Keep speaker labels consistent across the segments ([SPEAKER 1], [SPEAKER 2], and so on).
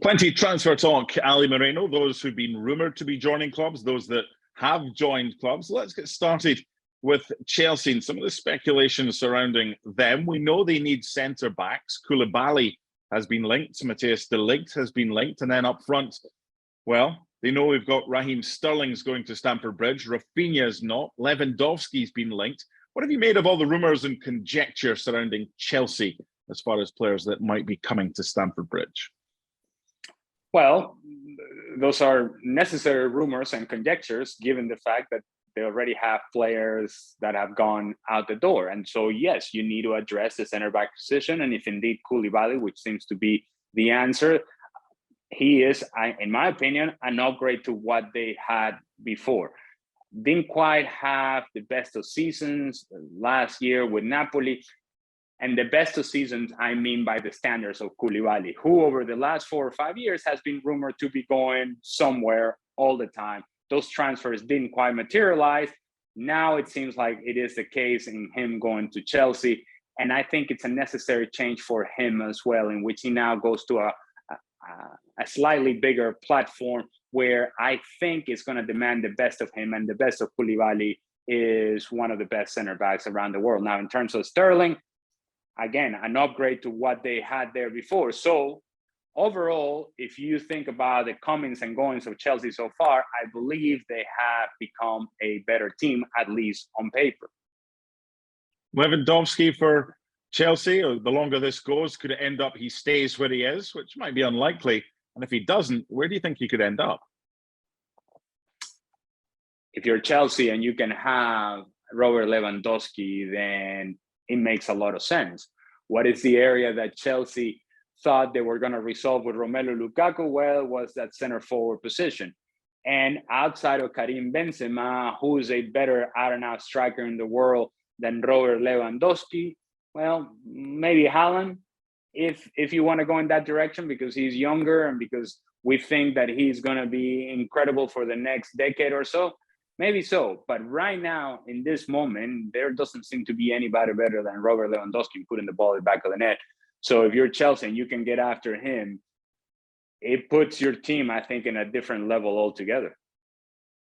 [SPEAKER 1] Plenty transfer talk, Ali Moreno, those who've been rumoured to be joining clubs, those that have joined clubs. Let's get started with Chelsea and some of the speculation surrounding them. We know they need centre-backs. Koulibaly has been linked. Mathijs de Ligt has been linked. And then up front, well, they know we've got Raheem Sterling's going to Stamford Bridge. Rafinha's not. Lewandowski's been linked. What have you made of all the rumours and conjecture surrounding Chelsea as far as players that might be coming to Stamford Bridge?
[SPEAKER 2] Well, those are necessary rumors and conjectures, given the fact that they already have players that have gone out the door. And so, yes, you need to address the center back position. And if indeed Koulibaly, which seems to be the answer, he is, in my opinion, an upgrade to what they had before. Didn't quite have the best of seasons last year with Napoli. And the best of seasons, I mean by the standards of Koulibaly, who over the last 4 or 5 years has been rumored to be going somewhere all the time. Those transfers didn't quite materialize. Now it seems like it is the case in him going to Chelsea. And I think it's a necessary change for him as well, in which he now goes to a slightly bigger platform where I think it's going to demand the best of him. And the best of Koulibaly is one of the best center backs around the world. Now, in terms of Sterling, again, an upgrade to what they had there before. So overall, if you think about the comings and goings of Chelsea so far, I believe they have become a better team, at least on paper.
[SPEAKER 1] Lewandowski for Chelsea, or the longer this goes, could it end up he stays where he is, which might be unlikely. And if he doesn't, where do you think he could end up?
[SPEAKER 2] If you're Chelsea and you can have Robert Lewandowski, then it makes a lot of sense. What is the area that Chelsea thought they were going to resolve with Romelu Lukaku? Well, was that center forward position. And outside of Karim Benzema, who is a better out-and-out striker in the world than Robert Lewandowski? Well, maybe Haaland, if you want to go in that direction, because he's younger and because we think that he's going to be incredible for the next decade or so. Maybe so, but right now, in this moment, there doesn't seem to be anybody better than Robert Lewandowski putting the ball in the back of the net. So if you're Chelsea and you can get after him, it puts your team, I think, in a different level altogether.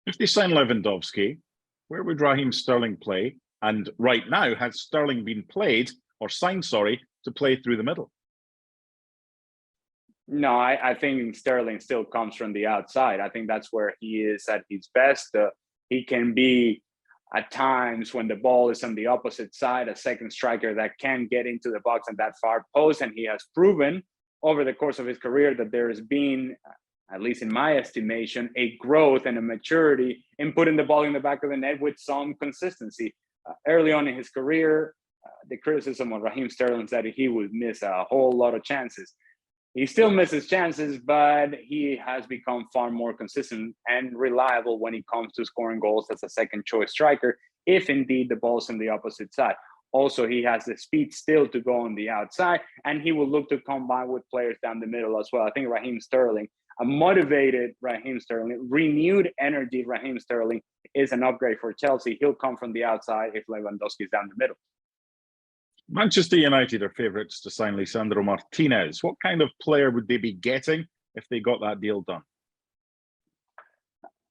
[SPEAKER 1] If they sign Lewandowski, where would Raheem Sterling play? And right now, has Sterling been played or signed, to play through the middle?
[SPEAKER 2] No, I think Sterling still comes from the outside. I think that's where he is at his best. He can be, at times, when the ball is on the opposite side, a second striker that can get into the box at that far post. And he has proven over the course of his career that there has been, at least in my estimation, a growth and a maturity in putting the ball in the back of the net with some consistency. Early on in his career, the criticism of Raheem Sterling is that he would miss a whole lot of chances. He still misses chances, but he has become far more consistent and reliable when it comes to scoring goals as a second choice striker, if indeed the ball's on the opposite side. Also, he has the speed still to go on the outside, and he will look to combine with players down the middle as well. I think Raheem Sterling, a motivated Raheem Sterling, renewed energy Raheem Sterling is an upgrade for Chelsea. He'll come from the outside if Lewandowski is down the middle.
[SPEAKER 1] Manchester United are favourites to sign Lisandro Martinez. What kind of player would they be getting if they got that deal done?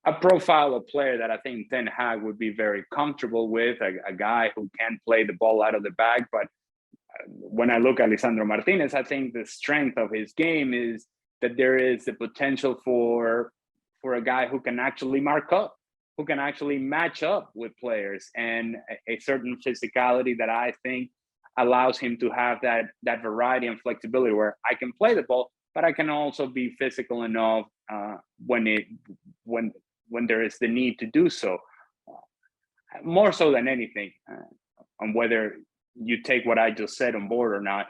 [SPEAKER 2] A profile of player that I think Ten Hag would be very comfortable with, a guy who can play the ball out of the bag. But when I look at Lisandro Martinez, I think the strength of his game is that there is the potential for a guy who can actually mark up, who can actually match up with players, and a certain physicality that I think allows him to have that variety and flexibility where I can play the ball, but I can also be physical enough when there is the need to do so. More so than anything, on whether you take what I just said on board or not,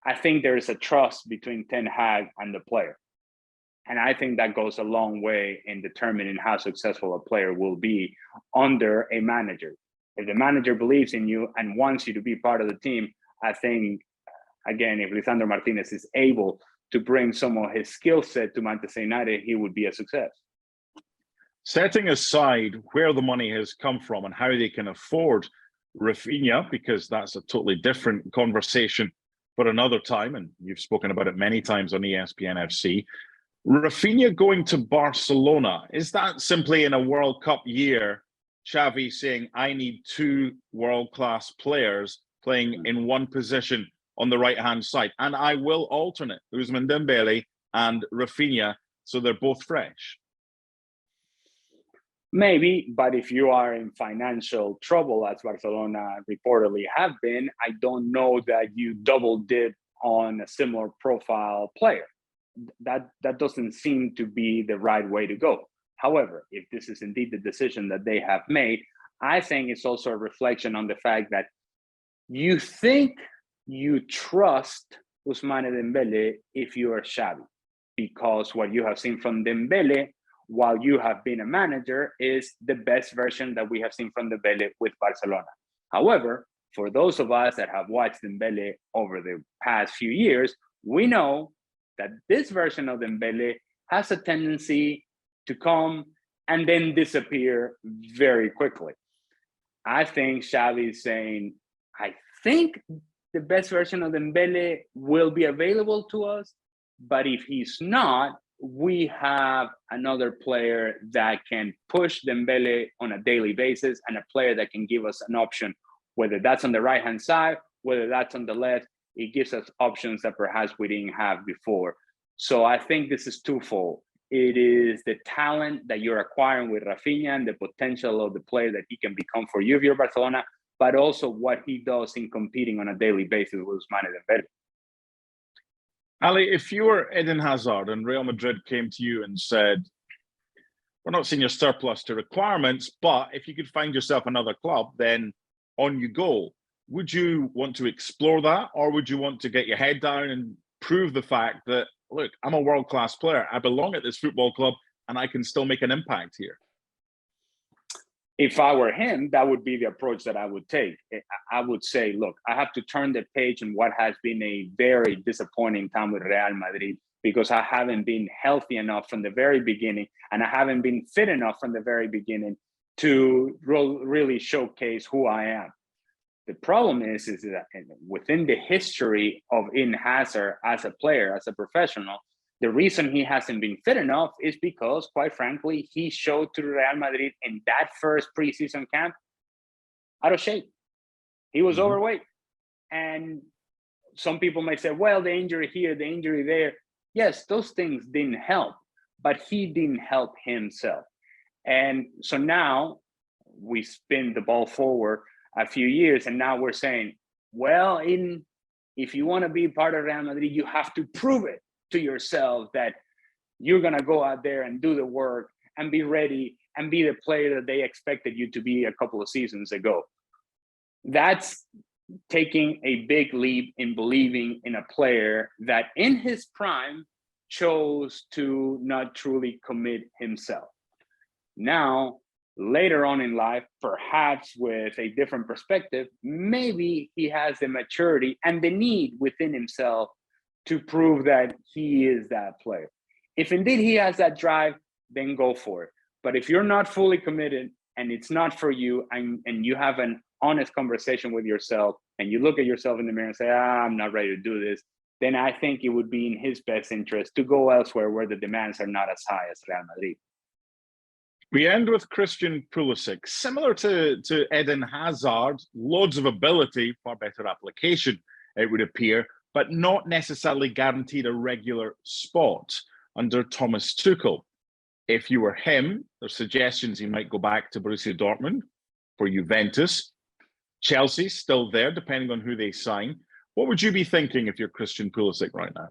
[SPEAKER 2] I think there is a trust between Ten Hag and the player. And I think that goes a long way in determining how successful a player will be under a manager. If the manager believes in you and wants you to be part of the team, I think, again, if Lisandro Martinez is able to bring some of his skill set to Manchester United, he would be a success.
[SPEAKER 1] Setting aside where the money has come from and how they can afford Rafinha, because that's a totally different conversation for another time, and you've spoken about it many times on ESPN FC. Rafinha going to Barcelona, is that simply in a World Cup year, Xavi saying, I need two world-class players playing in one position on the right-hand side, and I will alternate Ousmane Dembele and Rafinha so they're both fresh?
[SPEAKER 2] Maybe, but if you are in financial trouble, as Barcelona reportedly have been, I don't know that you double dip on a similar profile player. That doesn't seem to be the right way to go. However, if this is indeed the decision that they have made, I think it's also a reflection on the fact that you think you trust Ousmane Dembele if you are Xavi, because what you have seen from Dembele while you have been a manager is the best version that we have seen from Dembele with Barcelona. However, for those of us that have watched Dembele over the past few years, we know that this version of Dembele has a tendency to come and then disappear very quickly. I think Xavi is saying, I think the best version of Dembele will be available to us, but if he's not, we have another player that can push Dembele on a daily basis and a player that can give us an option, whether that's on the right-hand side, whether that's on the left. It gives us options that perhaps we didn't have before. So I think this is twofold. It is the talent that you're acquiring with Rafinha and the potential of the player that he can become for you if you're Barcelona, but also what he does in competing on a daily basis with Ousmane Dembele.
[SPEAKER 1] Ali, if you were Eden Hazard and Real Madrid came to you and said, we're not seeing your surplus to requirements, but if you could find yourself another club, then on you go. Would you want to explore that, or would you want to get your head down and prove the fact that, look, I'm a world-class player, I belong at this football club, and I can still make an impact here?
[SPEAKER 2] If I were him, that would be the approach that I would take. I would say, look, I have to turn the page on what has been a very disappointing time with Real Madrid, because I haven't been healthy enough from the very beginning, and I haven't been fit enough from the very beginning to really showcase who I am. The problem is that within the history of Eden Hazard as a player, as a professional, the reason he hasn't been fit enough is because, quite frankly, he showed to Real Madrid in that first preseason camp out of shape. He was overweight. And some people might say, well, the injury here, the injury there. Yes, those things didn't help, but he didn't help himself. And so now we spin the ball forward a few years, and now we're saying, well, if you want to be part of Real Madrid, you have to prove it to yourself that you're going to go out there and do the work and be ready and be the player that they expected you to be a couple of seasons ago. That's taking a big leap in believing in a player that in his prime chose to not truly commit himself. Now, later on in life, perhaps with a different perspective, maybe he has the maturity and the need within himself to prove that he is that player. If indeed he has that drive, then go for it. But if you're not fully committed and it's not for you, and you have an honest conversation with yourself and you look at yourself in the mirror and say, I'm not ready to do this, then I think it would be in his best interest to go elsewhere where the demands are not as high as Real Madrid.
[SPEAKER 1] We end with Christian Pulisic. Similar to Eden Hazard, loads of ability, far better application, it would appear, but not necessarily guaranteed a regular spot under Thomas Tuchel. If you were him, there's suggestions he might go back to Borussia Dortmund, for Juventus. Chelsea's still there, depending on who they sign. What would you be thinking if you're Christian Pulisic right now?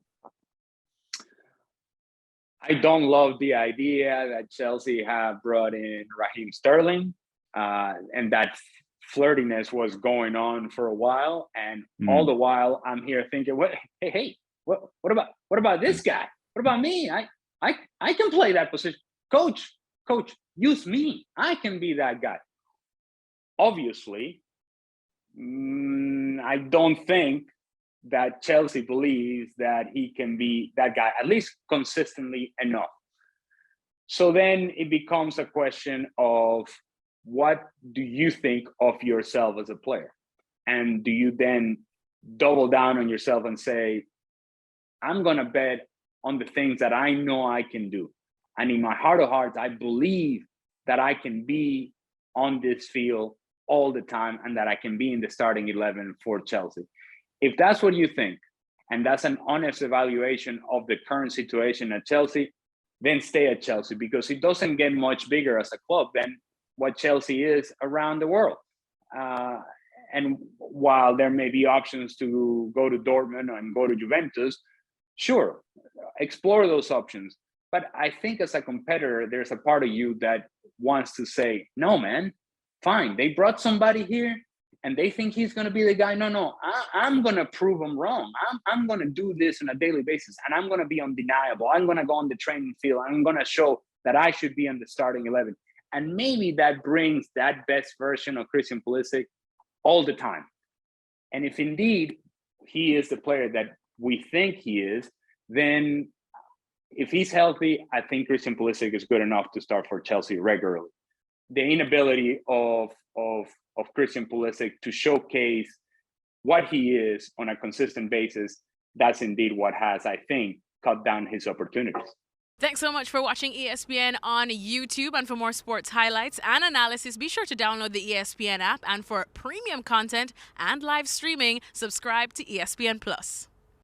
[SPEAKER 2] I don't love the idea that Chelsea have brought in Raheem Sterling, and that flirtiness was going on for a while. And all the while, I'm here thinking, what about this guy? What about me? I can play that position. Coach, use me. I can be that guy. Obviously, I don't think that Chelsea believes that he can be that guy, at least consistently enough. So then it becomes a question of, what do you think of yourself as a player? And do you then double down on yourself and say, I'm going to bet on the things that I know I can do. And in my heart of hearts, I believe that I can be on this field all the time and that I can be in the starting 11 for Chelsea. If that's what you think, and that's an honest evaluation of the current situation at Chelsea, then stay at Chelsea, because it doesn't get much bigger as a club than what Chelsea is around the world. And while there may be options to go to Dortmund and go to Juventus, sure, explore those options. But I think as a competitor, there's a part of you that wants to say, no, man, fine. They brought somebody here and they think he's going to be the guy. No, I'm going to prove them wrong. I'm going to do this on a daily basis, and I'm going to be undeniable. I'm going to go on the training field. I'm going to show that I should be on the starting 11. And maybe that brings that best version of Christian Pulisic all the time. And if indeed he is the player that we think he is, then if he's healthy, I think Christian Pulisic is good enough to start for Chelsea regularly. The inability of Christian Pulisic to showcase what he is on a consistent basis, that's indeed what has, I think, cut down his opportunities.
[SPEAKER 3] Thanks so much for watching ESPN on YouTube. And for more sports highlights and analysis, be sure to download the ESPN app. And for premium content and live streaming, subscribe to ESPN Plus.